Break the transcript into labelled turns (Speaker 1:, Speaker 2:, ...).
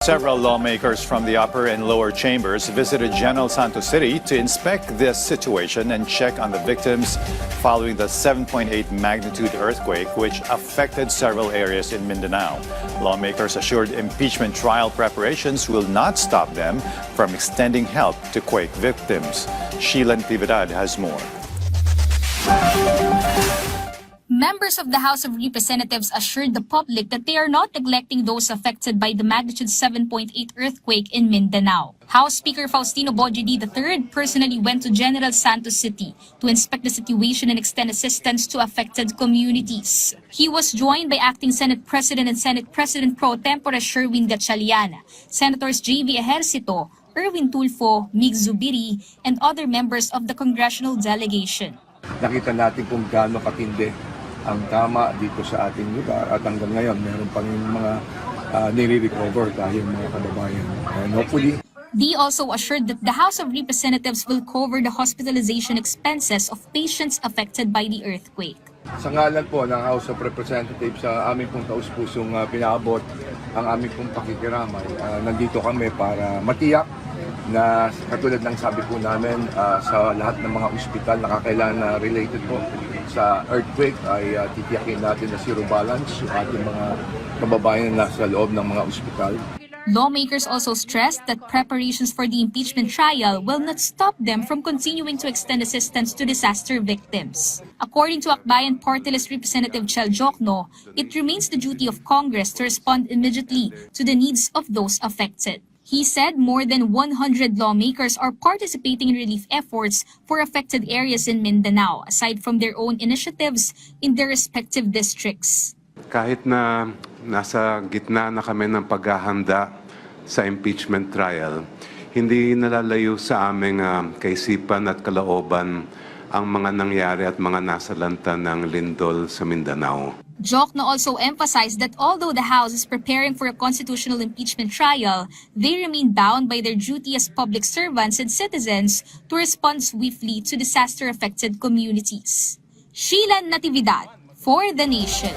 Speaker 1: Several lawmakers from the upper and lower chambers visited General Santos City to inspect this situation and check on the victims following the 7.8 magnitude earthquake which affected several areas in Mindanao. Lawmakers assured impeachment trial preparations will not stop them from extending help to quake victims. Sheila Natividad has more.
Speaker 2: Members of the House of Representatives assured the public that they are not neglecting those affected by the magnitude 7.8 earthquake in Mindanao. House Speaker Faustino Bojidi III personally went to General Santos City to inspect the situation and extend assistance to affected communities. He was joined by Acting Senate President and Senate President Pro Tempore Sherwin Gatchalian, Senators J.V. Ejercito, Erwin Tulfo, Mig Zubiri, and other members of the congressional delegation.
Speaker 3: Nakita natin kung gaano katindi ang tama dito sa ating lugar at hanggang ngayon meron pang mga nire-recover tayo mga kababayan. And hopefully,
Speaker 2: They also assured that the House of Representatives will cover the hospitalization expenses of patients affected by the earthquake.
Speaker 3: sa ngalan po ng House of Representatives, sa aming pong taus-pusong pinaabot ang aming pong pakikiramay. Nandito kami para matiyak na katulad ng sabi po namin sa lahat ng mga ospital na kakailangan na related po sa earthquake ay titiyakin natin na zero balance yung ating mga kababayan na nasa loob ng mga ospital.
Speaker 2: Lawmakers also stressed that preparations for the impeachment trial will not stop them from continuing to extend assistance to disaster victims. According to Akbayan Party List Representative Chel Jokno, it remains the duty of Congress to respond immediately to the needs of those affected. He said more than 100 lawmakers are participating in relief efforts for affected areas in Mindanao, aside from their own initiatives in their respective districts.
Speaker 4: Kahit na nasa gitna na kami ng paghahanda sa impeachment trial, hindi nalalayo sa aming kaisipan at kalooban ang mga nangyari at mga nasalanta ng lindol sa Mindanao.
Speaker 2: Jokno also emphasized that although the House is preparing for a constitutional impeachment trial, they remain bound by their duty as public servants and citizens to respond swiftly to disaster-affected communities. Sheila Natividad, for The Nation.